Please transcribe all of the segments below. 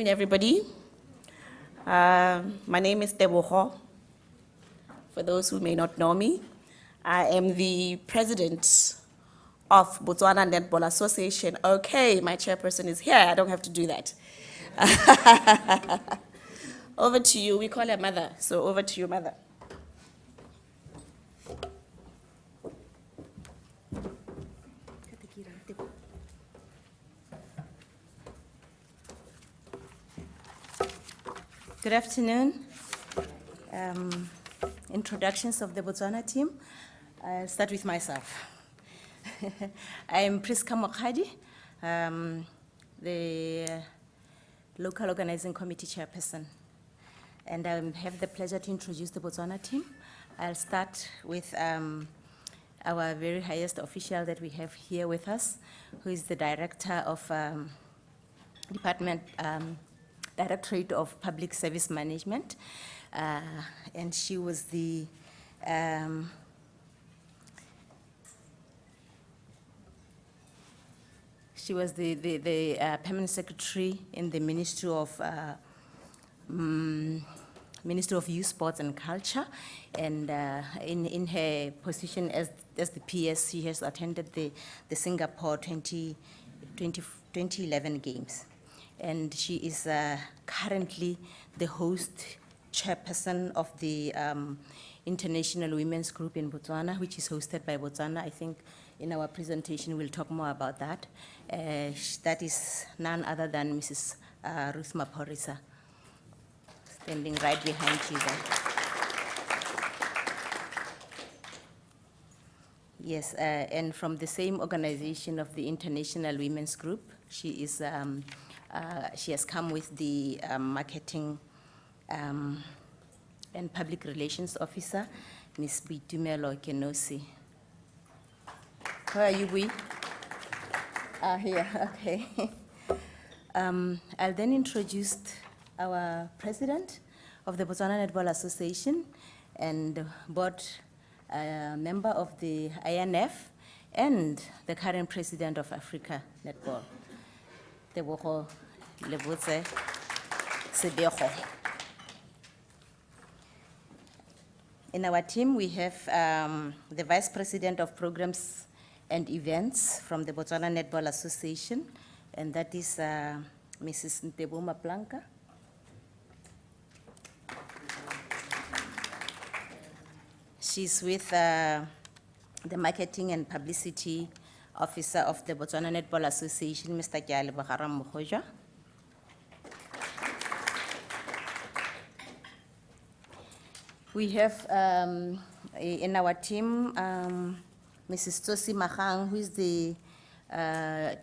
afternoon, everybody. My name is Tebogo. For those who may not know me, I am the president of Botswana Netball Association. Okay, my chairperson is here. I don't have to do that. Over to you. We call her mother, so over to you, mother. Good afternoon. Introductions of the Botswana team. I'll start with myself. I'm Priska Mokhadi, the local organizing committee chairperson. And I have the pleasure to introduce the Botswana team. I'll start with our very highest official that we have here with us, who is the director of Directorate of Public Service Management, and she was the permanent secretary in the Ministry of Youth, Sports and Culture, and in her position as the PS, she has attended the Singapore 2011 Games. And she is currently the host chairperson of the International Women's Group in Botswana, which is hosted by Botswana. I think in our presentation we'll talk more about that. That is none other than Mrs. Ruth Maporisa, standing right behind you there. Yes, and from the same organization of the International Women's Group, she has come with the marketing and public relations officer, Ms. Bitumelo Kenosi. How are you, Bui? Here, okay. I'll then introduce our president of the Botswana Netball Association and board member of the INF and the current president of Africa Netball. Tebogo Lebotse Sebego. In our team, we have the Vice President of Programs and Events from the Botswana Netball Association, and that is Mrs. Ntebo Maplanka. She's with the Marketing and Publicity Officer of the Botswana Netball Association, Mr. Kyale Bagaram Mohoja. We have in our team Mrs. Tosi Mahang, who is the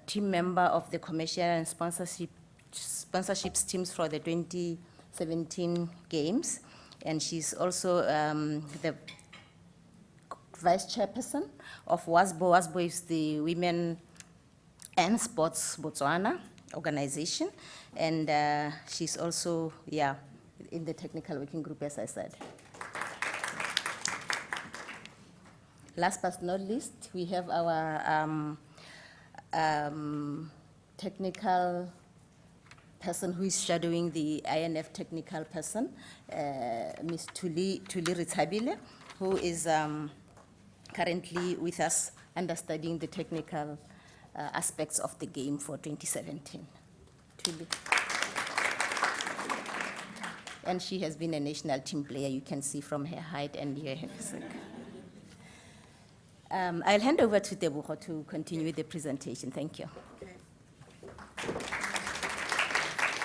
team member of the commercial and sponsorships teams for the 2017 Games, and she's also the vice chairperson of WASBO. WASBO is the Women and Sports Botswana organization, and she's also, in the technical working group, as I said. Last but not least, we have our technical person who is shadowing the INF technical person, Ms. Tuli Ritabile, who is currently with us understudying the technical aspects of the game for 2017. Tuli. And she has been a national team player, you can see from her height and her physique. I'll hand over to Tebogo to continue the presentation. Thank you. Okay.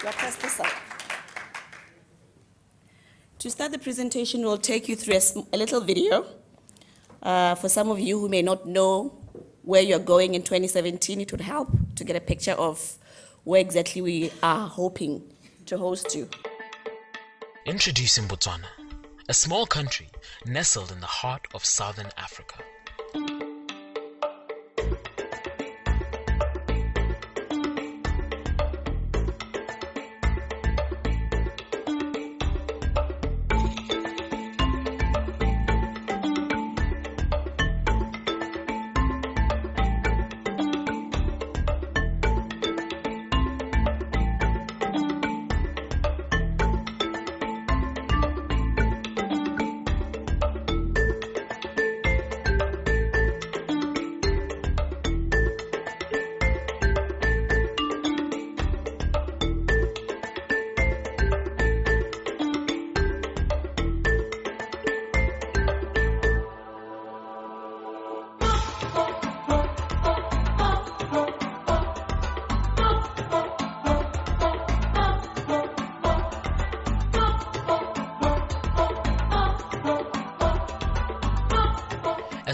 Press this up. To start the presentation, we'll take you through a little video. For some of you who may not know where you're going in 2017, it would help to get a picture of where exactly we are hoping to host you. Introducing Botswana, a small country nestled in the heart of southern Africa.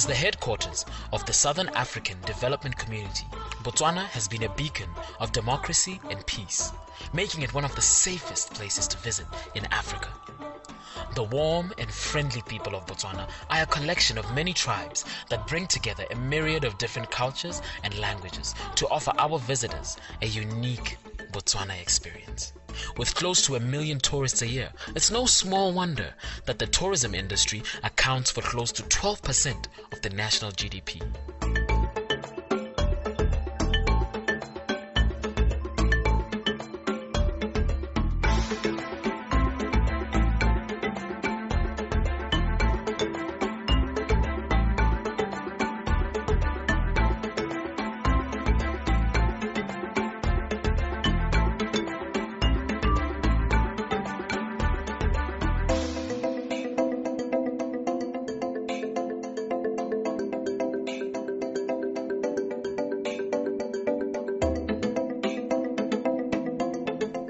As the headquarters of the Southern African Development Community, Botswana has been a beacon of democracy and peace, making it one of the safest places to visit in Africa. The warm and friendly people of Botswana are a collection of many tribes that bring together a myriad of different cultures and languages to offer our visitors a unique Botswana experience. With close to 1 million tourists a year, it's no small wonder that the tourism industry accounts for close to 12% of the national GDP.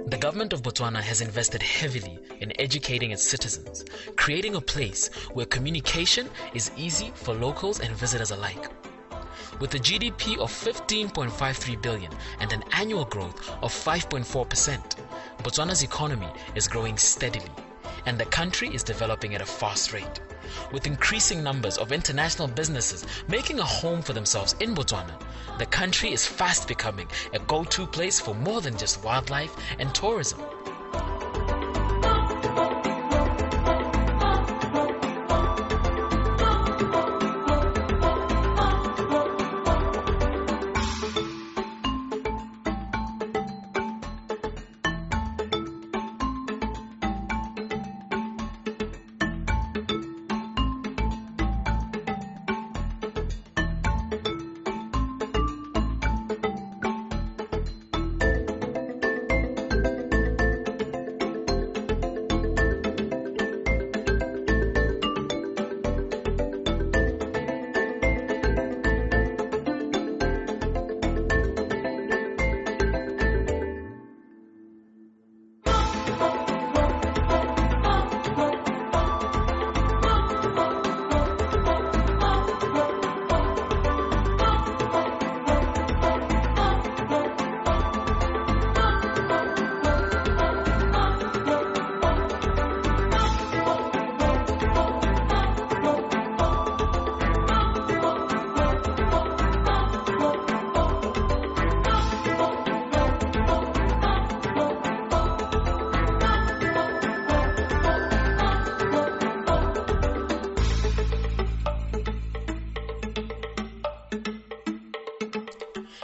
The government of Botswana has invested heavily in educating its citizens, creating a place where communication is easy for locals and visitors alike. With a GDP of 15.53 billion and an annual growth of 5.4%, Botswana's economy is growing steadily, and the country is developing at a fast rate. With increasing numbers of international businesses making a home for themselves in Botswana, the country is fast becoming a go-to place for more than just wildlife and tourism.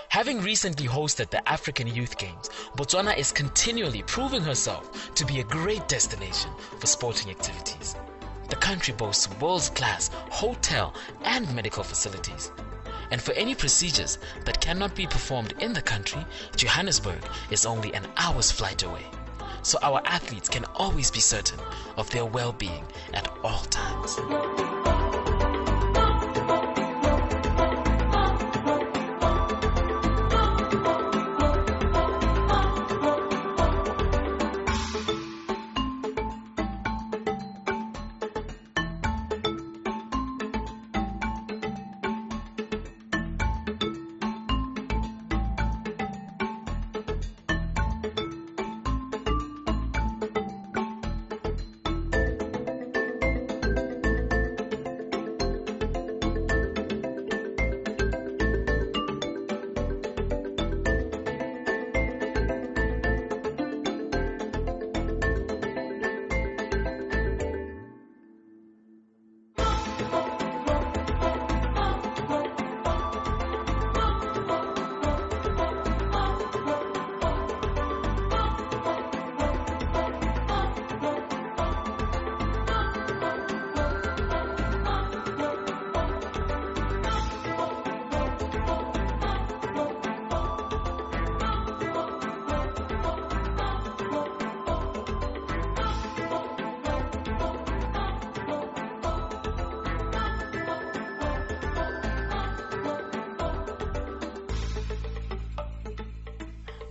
Having recently hosted the African Youth Games, Botswana is continually proving herself to be a great destination for sporting activities. The country boasts world-class hotel and medical facilities. And for any procedures that cannot be performed in the country, Johannesburg is only an hour's flight away. So our athletes can always be certain of their well-being at all times.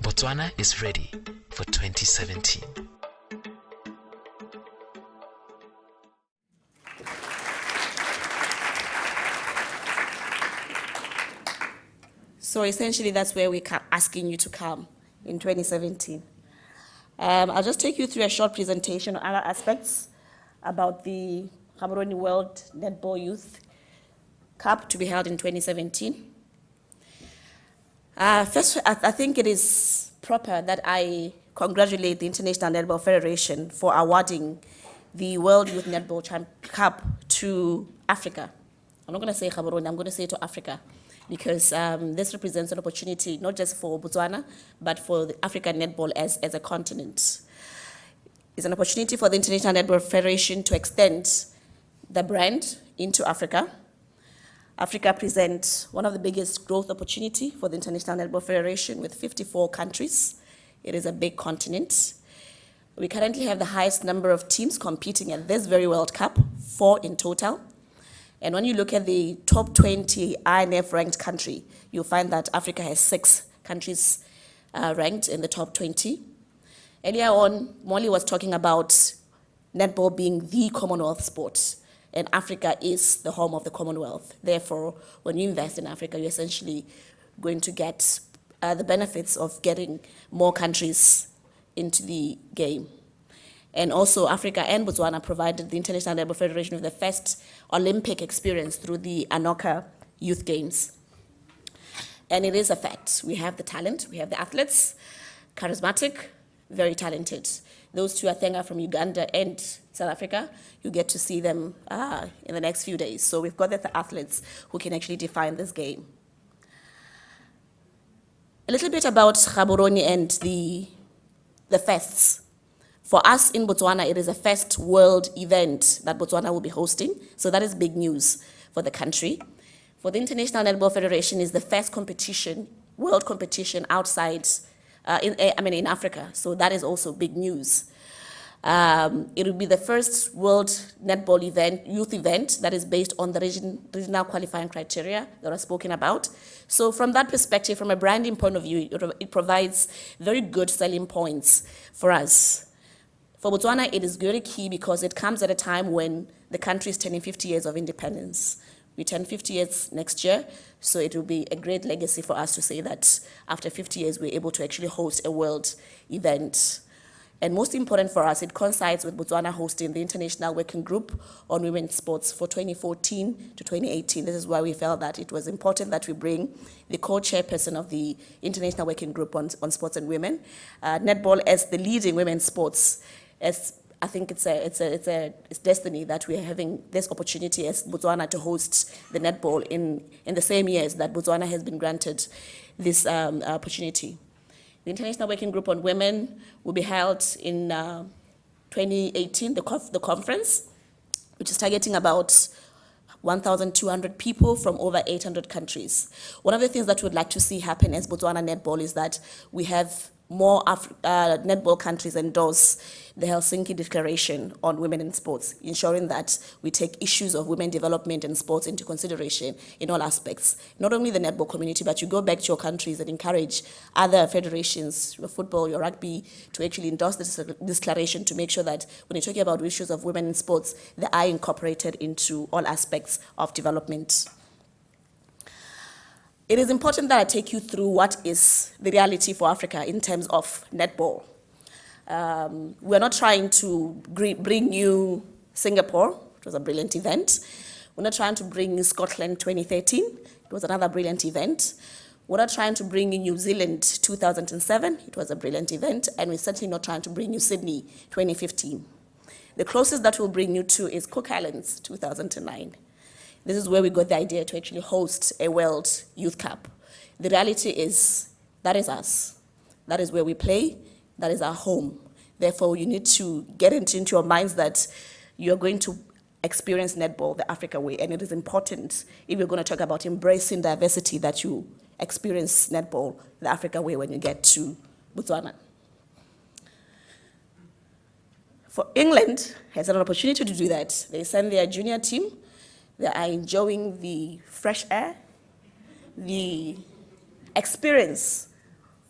Botswana is ready for 2017. So essentially, that's where we're asking you to come in 2017. I'll just take you through a short presentation on other aspects about the Gaborone World Netball Youth Cup to be held in 2017. First, I think it is proper that I congratulate the International Netball Federation for awarding the World Youth Netball Cup to Africa. I'm not going to say Gaborone, I'm going to say to Africa, because this represents an opportunity not just for Botswana, but for the African netball as a continent. It's an opportunity for the International Netball Federation to extend the brand into Africa. Africa presents one of the biggest growth opportunity for the International Netball Federation with 54 countries. It is a big continent. We currently have the highest number of teams competing at this very World Cup, 4 in total. And when you look at the top 20 INF ranked country, you'll find that Africa has 6 countries ranked in the top 20. Earlier on, Molly was talking about netball being the Commonwealth sport, and Africa is the home of the Commonwealth. Therefore, when you invest in Africa, you're essentially going to get the benefits of getting more countries into the game. And also, Africa and Botswana provided the International Netball Federation with the first Olympic experience through the Anoka Youth Games. And it is a fact. We have the talent, we have the athletes, charismatic, very talented. Those two, Athenga from Uganda and South Africa, you get to see them in the next few days. So we've got the athletes who can actually define this game. A little bit about Gaborone and the fests. For us in Botswana, it is a first world event that Botswana will be hosting. So that is big news for the country. For the International Netball Federation, is the first competition, world competition outside, in Africa. So that is also big news. It will be the first world netball event, youth event, that is based on the regional qualifying criteria that are spoken about. So from that perspective, from a branding point of view, it provides very good selling points for us. For Botswana, it is very key because it comes at a time when the country is turning 50 years of independence. We turn 50 years next year, so it will be a great legacy for us to say that after 50 years, we're able to actually host a world event. And most important for us, it coincides with Botswana hosting the International Working Group on Women's Sports for 2014 to 2018. This is why we felt that it was important that we bring the co-chairperson of the International Working Group on Sports and Women, netball as the leading women's sports. As I think it's destiny that we're having this opportunity as Botswana to host the netball in the same years that Botswana has been granted this opportunity. The International Working Group on Women will be held in 2018, the conference, which is targeting about 1,200 people from over 800 countries. One of the things that we'd like to see happen as Botswana Netball is that we have more netball countries endorse the Helsinki Declaration on Women in Sports, ensuring that we take issues of women development and sports into consideration in all aspects. Not only the netball community, but you go back to your countries and encourage other federations, your football, your rugby, to actually endorse this declaration to make sure that when you're talking about issues of women in sports, they are incorporated into all aspects of development. It is important that I take you through what is the reality for Africa in terms of netball. We're not trying to bring you Singapore, it was a brilliant event. We're not trying to bring you Scotland 2013, it was another brilliant event. We're not trying to bring you New Zealand 2007, it was a brilliant event. And we're certainly not trying to bring you Sydney 2015. The closest that we'll bring you to is Cook Islands 2009. This is where we got the idea to actually host a World Youth Cup. The reality is, that is us. That is where we play, that is our home. Therefore, you need to get into your minds that you're going to experience netball the Africa way, and it is important, if you're going to talk about embracing diversity, that you experience netball the Africa way when you get to Botswana. For England, has an opportunity to do that. They send their junior team. They are enjoying the fresh air, the experience.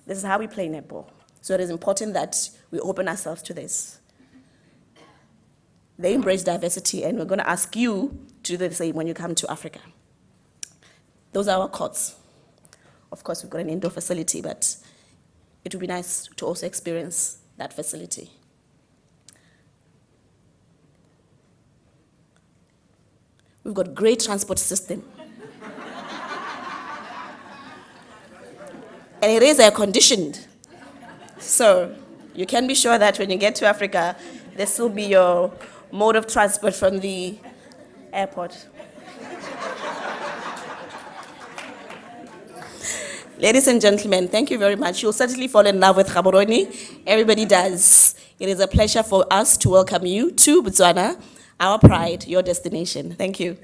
This is how we play netball. So it is important that we open ourselves to this. They embrace diversity, and we're going to ask you to do the same when you come to Africa. Those are our courts. Of course, we've got an indoor facility, but it would be nice to also experience that facility. We've got great transport system. And it is air conditioned. So you can be sure that when you get to Africa, this will be your mode of transport from the airport. Ladies and gentlemen, thank you very much. You'll certainly fall in love with Gaborone. Everybody does. It is a pleasure for us to welcome you to Botswana, our pride, your destination. Thank you.